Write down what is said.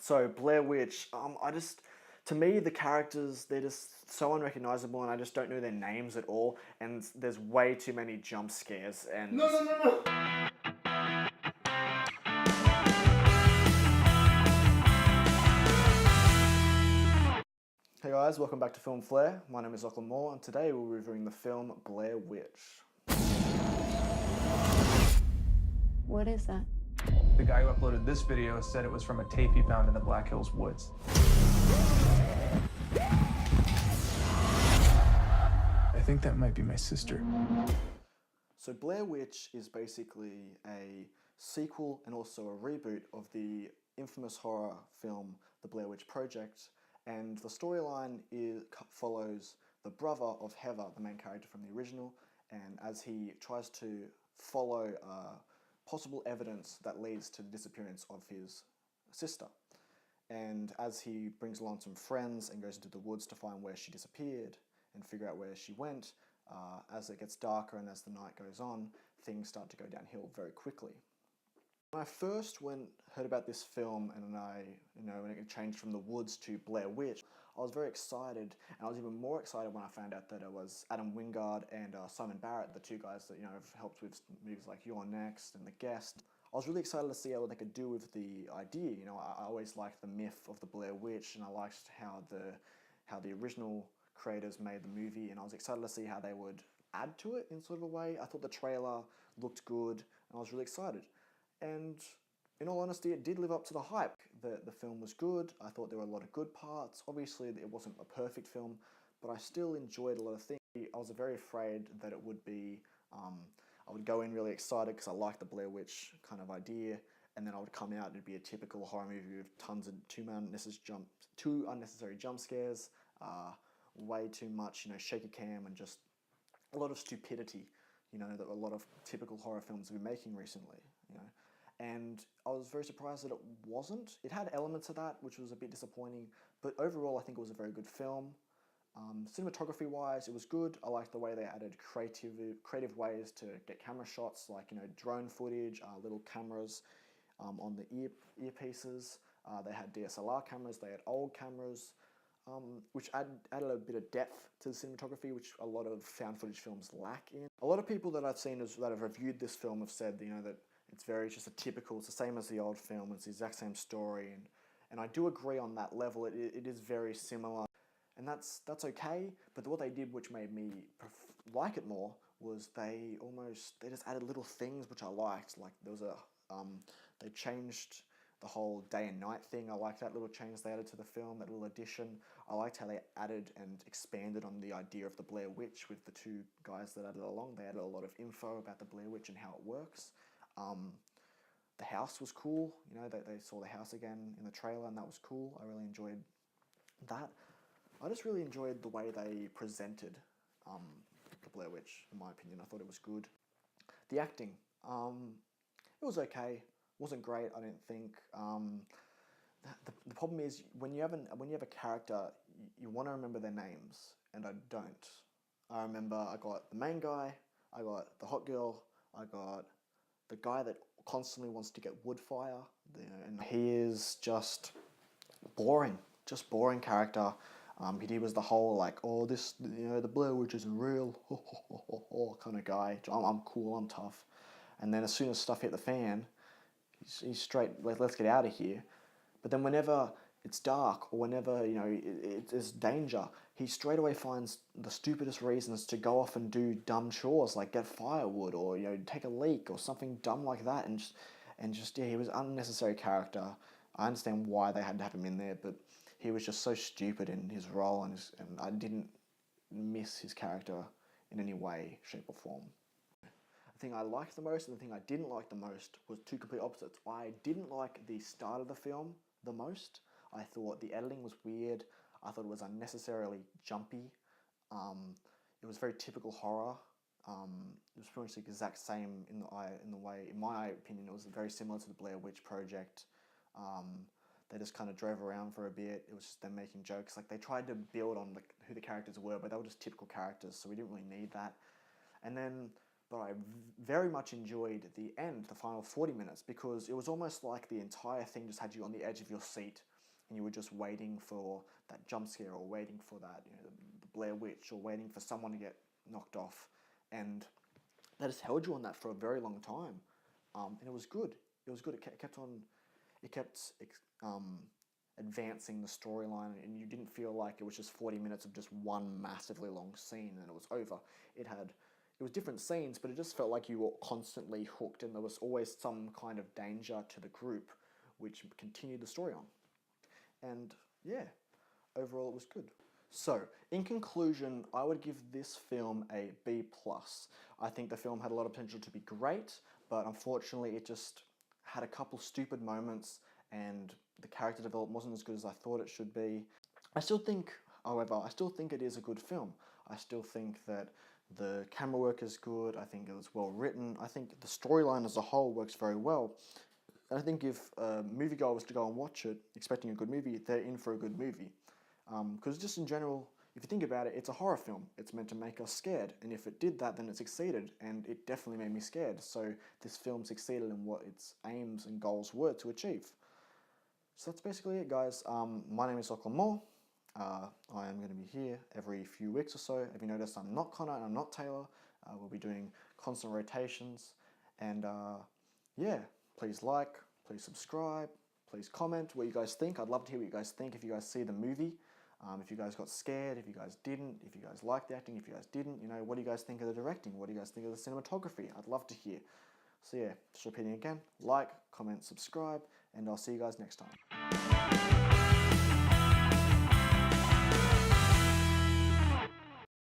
So Blair Witch, to me, the characters, they're just so unrecognizable and I just don't know their names at all. And there's way too many jump scares and... No. Hey guys, welcome back to Film Flair. My name is Lachlan and today we're reviewing the film Blair Witch. What is that? The guy who uploaded this video said it was from a tape he found in the Black Hills woods. I think that might be my sister. So Blair Witch is basically a sequel and also a reboot of the infamous horror film The Blair Witch Project, and the storyline follows the brother of Heather, the main character from the original, and as he tries to follow possible evidence that leads to the disappearance of his sister. And as he brings along some friends and goes into the woods to find where she disappeared and figure out where she went, as it gets darker and as the night goes on, things start to go downhill very quickly. When I first heard about this film and when it changed from The Woods to Blair Witch, I was very excited, and I was even more excited when I found out that it was Adam Wingard and Simon Barrett, the two guys that have helped with movies like You're Next and The Guest. I was really excited to see what they could do with the idea. I always liked the myth of the Blair Witch, and I liked how the original creators made the movie, and I was excited to see how they would add to it in sort of a way. I thought the trailer looked good, and I was really excited. And in all honesty, it did live up to the hype. The film was good. I thought there were a lot of good parts. Obviously, it wasn't a perfect film, but I still enjoyed a lot of things. I was very afraid that it would be, I would go in really excited because I liked the Blair Witch kind of idea, and then I would come out and it'd be a typical horror movie with tons of too unnecessary jump scares, way too much, shaky cam, and just a lot of stupidity, that a lot of typical horror films have been making recently, And I was very surprised that it wasn't. It had elements of that, which was a bit disappointing, but overall I think it was a very good film. Cinematography-wise, it was good. I liked the way they added creative ways to get camera shots, like drone footage, little cameras on the earpieces. They had DSLR cameras, they had old cameras, which added a bit of depth to the cinematography, which a lot of found footage films lack in. A lot of people that I've seen that have reviewed this film have said, that it's just it's the same as the old film, it's the exact same story, and I do agree on that level. It is very similar, and that's okay, but what they did, which made me like it more, was they just added little things which I liked. Like there was they changed the whole day and night thing. I liked that little change they added to the film, that little addition. I liked how they added and expanded on the idea of the Blair Witch with the two guys that added along. They added a lot of info about the Blair Witch and how it works. The house was cool, they saw the house again in the trailer, and that was cool. I really enjoyed that. I just really enjoyed the way they presented the Blair Witch, in my opinion. I thought it was good. The acting, it was okay. Wasn't great, I didn't think. The problem is when you have a character, you want to remember their names, and I don't. I remember I got the main guy, I got the hot girl, I got the guy that constantly wants to get wood fire, and he is just boring character. He was the whole the Blair Witch isn't real, kind of guy. I'm cool, I'm tough. And then as soon as stuff hit the fan, he's straight, let's get out of here. But then whenever it's dark or whenever it's danger, he straight away finds the stupidest reasons to go off and do dumb chores like get firewood or take a leak or something dumb like that, and he was an unnecessary character. I understand why they had to have him in there, but he was just so stupid in his role, and I didn't miss his character in any way, shape or form. The thing I liked the most and the thing I didn't like the most was two complete opposites. I didn't like the start of the film the most. I thought the editing was weird. I thought it was unnecessarily jumpy. It was very typical horror. It was pretty much the exact same in the way, in my opinion, it was very similar to the Blair Witch Project. They just kind of drove around for a bit. It was just them making jokes. Like they tried to build on who the characters were, but they were just typical characters, so we didn't really need that. But I very much enjoyed the end, the final 40 minutes, because it was almost like the entire thing just had you on the edge of your seat. and you were just waiting for that jump scare, or waiting for that, the Blair Witch, or waiting for someone to get knocked off, and they just held you on that for a very long time, and it was good. It was good. It kept advancing the storyline, and you didn't feel like it was just 40 minutes of just one massively long scene and it was over. It was different scenes, but it just felt like you were constantly hooked, and there was always some kind of danger to the group, which continued the story on. And yeah, overall it was good. So, in conclusion, I would give this film a B+. I think the film had a lot of potential to be great, but unfortunately it just had a couple stupid moments, and the character development wasn't as good as I thought it should be. However, I still think it is a good film. I still think that the camera work is good. I think it was well written. I think the storyline as a whole works very well. And I think if a moviegoer was to go and watch it expecting a good movie, they're in for a good movie. Because just in general, if you think about it, it's a horror film. It's meant to make us scared, and if it did that, then it succeeded, and it definitely made me scared. So this film succeeded in what its aims and goals were to achieve. So that's basically it, guys. My name is Lachlan. I am going to be here every few weeks or so. If you notice, I'm not Connor and I'm not Taylor. We'll be doing constant rotations, and yeah, please like, please subscribe, please comment what you guys think. I'd love to hear what you guys think if you guys see the movie. If you guys got scared, if you guys didn't, if you guys liked the acting, if you guys didn't, what do you guys think of the directing? What do you guys think of the cinematography? I'd love to hear. So yeah, just repeating again, like, comment, subscribe, and I'll see you guys next time.